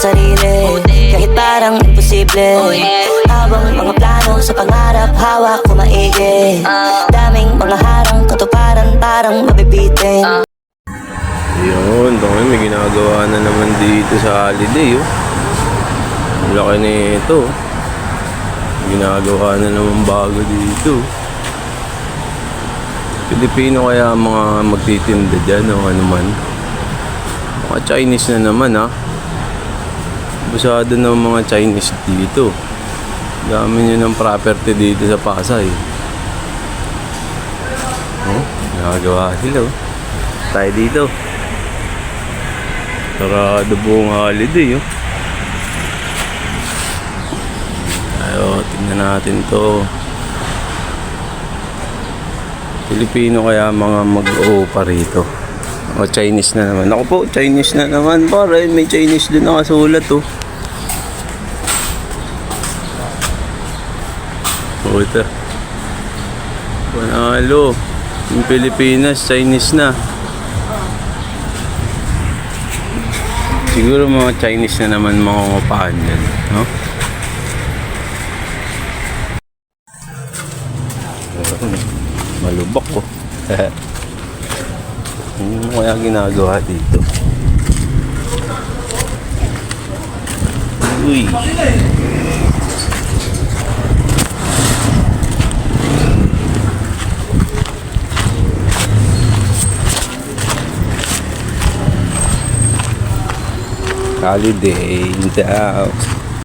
sarili, kahit parang imposible. Habang mga plano sa pangarap, hawak ko maigi. Daming mga harang, katuparan parang mabibitin. Yun, may ginagawa na naman dito sa holiday, oh. Ang laki na ito. Ginagawa na naman bago dito. Pilipino kaya mga magtitinda dyan o ano man. Mga Chinese na naman, ha. Busado ng mga Chinese dito. Dami nyo ng property dito sa Pasay. Oh, ginagawa sila, oh. Tayo dito. Sarado buong holiday, oh. Ayo, tingnan natin to. Pilipino kaya mga mag-o-pa rito. O Chinese na naman. Ako po, Chinese na naman. Para may Chinese din nakasulat, oh. O ito. Panalo. Yung Pilipinas, Chinese na. Siguro mga Chinese na naman mangungupahan dyan, no? Malubak ko. Ano kaya ginagawa dito? Uy! Holiday in the house.